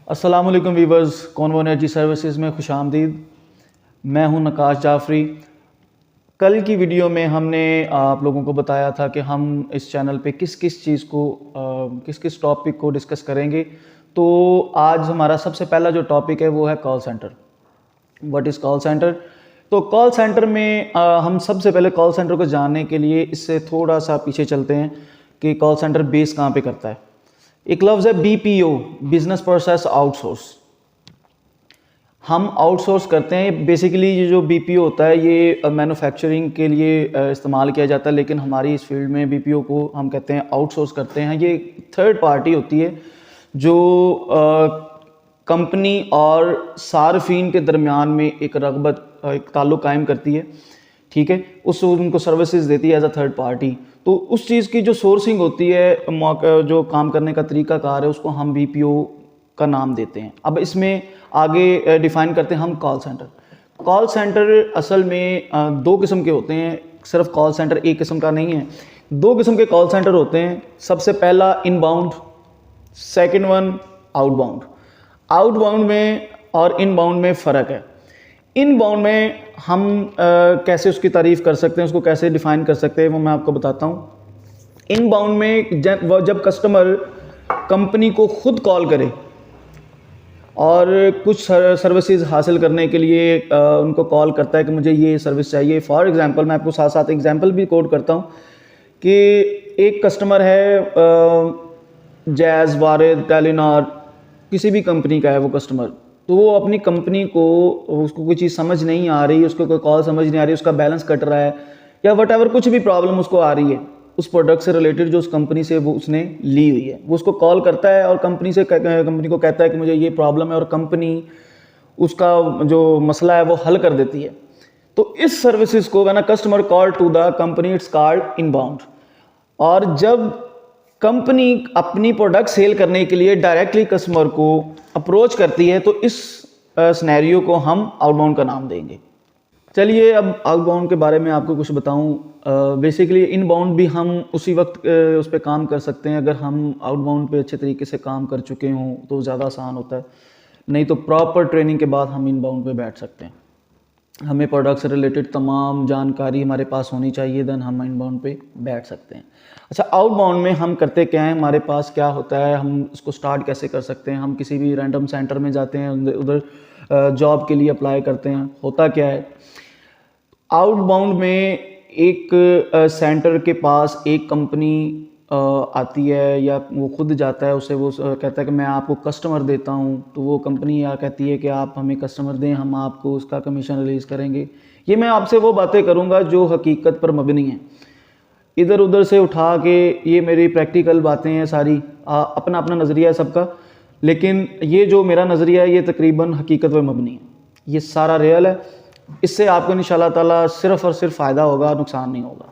अस्सलाम वालेकुम viewers, convo energy services में खुशामदीद। मैं हूं नकाश जाफरी। कल की वीडियो में हमने आप लोगों को बताया था कि हम इस चैनल पे किस किस चीज़ को किस किस टॉपिक को डिस्कस करेंगे। तो आज हमारा सबसे पहला जो टॉपिक है वो है call centre. What is call centre? तो कॉल सेंटर में हम सबसे पहले कॉल सेंटर को जानने के लिए इससे थोड़ा सा पीछे चलते हैं कि कॉल सेंटर बेस कहाँ पे करता है। एक लफ्ज़ है BPO, बिजनेस प्रोसेस आउटसोर्स। हम आउटसोर्स करते हैं। बेसिकली ये जो BPO होता है ये मैन्युफैक्चरिंग के लिए इस्तेमाल किया जाता है, लेकिन हमारी इस फील्ड में BPO को हम कहते हैं आउटसोर्स करते हैं। ये थर्ड पार्टी होती है जो कंपनी और सार्फिन के दरमियान में एक एक ताल्लुक़ कायम करती है, ठीक है। उनको सर्विसेज देती है एज अ थर्ड पार्टी। तो उस चीज़ की जो सोर्सिंग होती है, जो काम करने का तरीकाकार है, उसको हम BPO का नाम देते हैं। अब इसमें आगे डिफ़ाइन करते हैं हम कॉल सेंटर। कॉल सेंटर असल में दो किस्म के होते हैं। सिर्फ कॉल सेंटर एक किस्म का नहीं है, दो किस्म के कॉल सेंटर होते हैं। सबसे पहला inbound, second one outbound. Outbound में और इनबाउंड में फ़र्क है। इनबाउंड में हम कैसे उसकी तारीफ़ कर सकते हैं, उसको कैसे डिफ़ाइन कर सकते हैं, वो मैं आपको बताता हूँ। इनबाउंड में जब कस्टमर कंपनी को खुद कॉल करे और कुछ सर्विसेज हासिल करने के लिए उनको कॉल करता है कि मुझे ये सर्विस चाहिए। फॉर एग्ज़ाम्पल मैं आपको साथ साथ एग्ज़ाम्पल भी कोट करता हूँ कि एक कस्टमर है, जैज़, वारिद, टेलीनॉर, किसी भी कंपनी का है वो कस्टमर। तो वो अपनी कंपनी को, उसको कोई चीज़ समझ नहीं आ रही, उसको कोई कॉल समझ नहीं आ रही, उसका बैलेंस कट रहा है या वट कुछ भी प्रॉब्लम उसको आ रही है उस प्रोडक्ट से रिलेटेड जो उस कंपनी से वो उसने ली हुई है। वो उसको कॉल करता है और कंपनी को कहता है कि मुझे ये प्रॉब्लम है, और कंपनी उसका जो मसला है वो हल कर देती है। तो इस सर्विसेज को when a customer call to the company, it's called inbound. और जब कंपनी अपनी प्रोडक्ट सेल करने के लिए डायरेक्टली कस्टमर को अप्रोच करती है तो इस सिनेरियो को हम आउटबाउंड का नाम देंगे। चलिए अब आउटबाउंड के बारे में आपको कुछ बताऊं। बेसिकली इनबाउंड भी हम उसी वक्त उस पर काम कर सकते हैं। अगर हम आउटबाउंड पे अच्छे तरीके से काम कर चुके हों तो ज़्यादा आसान होता है, नहीं तो प्रॉपर ट्रेनिंग के बाद हम इनबाउंड पे बैठ सकते हैं। हमें प्रोडक्ट से रिलेटेड तमाम जानकारी हमारे पास होनी चाहिए, देन हम इनबाउंड पे बैठ सकते हैं। अच्छा, आउटबाउंड में हम करते क्या हैं, हमारे पास क्या होता है, हम उसको स्टार्ट कैसे कर सकते हैं। हम किसी भी रैंडम सेंटर में जाते हैं, उधर जॉब के लिए अप्लाई करते हैं। होता क्या है, आउटबाउंड में एक सेंटर के पास एक कंपनी आती है या वो खुद जाता है, उसे वो कहता है कि मैं आपको कस्टमर देता हूँ। तो वो कंपनी या कहती है कि आप हमें कस्टमर दें, हम आपको उसका कमीशन रिलीज़ करेंगे। ये मैं आपसे वो बातें करूँगा जो हकीकत पर मबनी हैं, इधर उधर से उठा के। ये मेरी प्रैक्टिकल बातें हैं सारी, अपना अपना नज़रिया है सबका, लेकिन ये जो मेरा नज़रिया है ये तकरीबन हकीकत पर मबनी है। ये सारा रियल है। इससे आपको इंशाल्लाह ताला सिर्फ़ और सिर्फ फ़ायदा होगा, नुकसान नहीं होगा।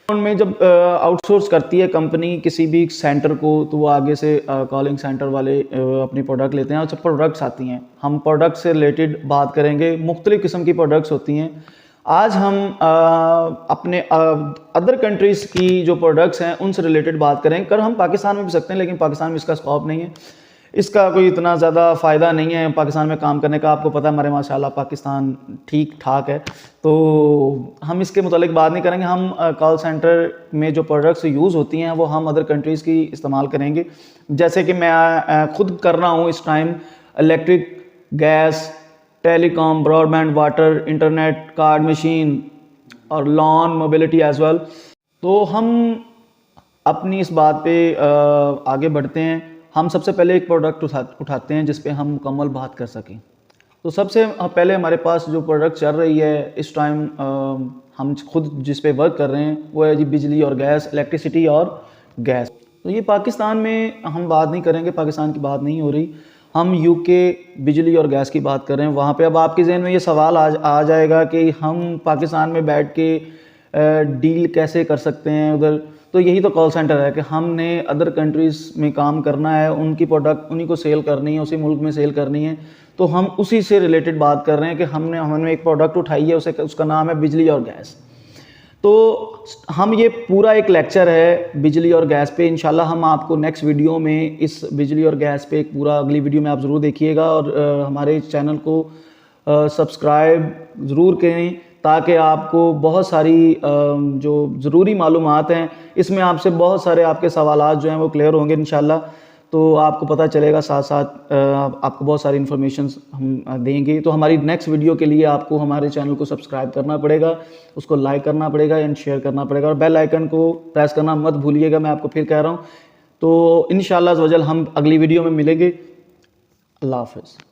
में जब आउटसोर्स करती है कंपनी किसी भी सेंटर को, तो वो आगे से कॉलिंग सेंटर वाले अपनी प्रोडक्ट लेते हैं और जब प्रोडक्ट्स आती हैं, हम प्रोडक्ट से रिलेटेड बात करेंगे। मुख्तलिफ़ किस्म की प्रोडक्ट्स होती हैं। आज हम अपने अदर कंट्रीज़ की जो प्रोडक्ट्स हैं उनसे रिलेटेड बात करेंगे। कर हम पाकिस्तान में भी सकते हैं, लेकिन पाकिस्तान में इसका स्कोप नहीं है, इसका कोई इतना ज़्यादा फ़ायदा नहीं है पाकिस्तान में काम करने का। आपको पता है हमारे माशाल्लाह पाकिस्तान ठीक ठाक है, तो हम इसके मुतालिक बात नहीं करेंगे। हम कॉल सेंटर में जो प्रोडक्ट्स यूज़ होती हैं वो हम अदर कंट्रीज़ की इस्तेमाल करेंगे। जैसे कि मैं खुद कर रहा हूँ इस time, electric, gas, telecom, broadband, water, internet, card machine और लॉन मोबिलिटी एज वेल। तो हम अपनी इस बात पे आगे बढ़ते हैं। हम सबसे पहले एक प्रोडक्ट उठाते हैं जिस पे हम मुकम्मल बात कर सकें। तो सबसे पहले हमारे पास जो प्रोडक्ट चल रही है इस टाइम, हम खुद जिस पे वर्क कर रहे हैं वो है जी बिजली और गैस, इलेक्ट्रिसिटी और गैस। तो ये पाकिस्तान में हम बात नहीं करेंगे, पाकिस्तान की बात नहीं हो रही, हम यूके बिजली और गैस की बात कर रहे हैं। वहाँ पे अब आपके जहन में ये सवाल आ जाएगा कि हम पाकिस्तान में बैठ के डील कैसे कर सकते हैं उधर। तो यही तो कॉल सेंटर है कि हमने अदर कंट्रीज़ में काम करना है, उनकी प्रोडक्ट उन्हीं को सेल करनी है, उसी मुल्क में सेल करनी है। तो हम उसी से रिलेटेड बात कर रहे हैं कि हमने एक प्रोडक्ट उठाई है, उसका नाम है बिजली और गैस। तो हम ये पूरा एक लेक्चर है बिजली और गैस पे, इंशाल्लाह हम आपको नेक्स्ट वीडियो में इस बिजली और गैस पे एक पूरा अगली वीडियो में आप ज़रूर देखिएगा। और हमारे चैनल को सब्सक्राइब ज़रूर करें ताकि आपको बहुत सारी जो ज़रूरी मालूमात हैं इसमें आपसे बहुत सारे आपके सवालात जो हैं वो क्लियर होंगे इंशाल्लाह। तो आपको पता चलेगा, साथ साथ आपको बहुत सारी इन्फॉर्मेशन हम देंगे। तो हमारी नेक्स्ट वीडियो के लिए आपको हमारे चैनल को सब्सक्राइब करना पड़ेगा, उसको लाइक करना पड़ेगा एंड शेयर करना पड़ेगा और बेल आइकन को प्रेस करना मत भूलिएगा, मैं आपको फिर कह रहा हूँ। तो इंशाल्लाह अज़्ज़ वजल हम अगली वीडियो में मिलेंगे। अल्लाह हाफ़िज़।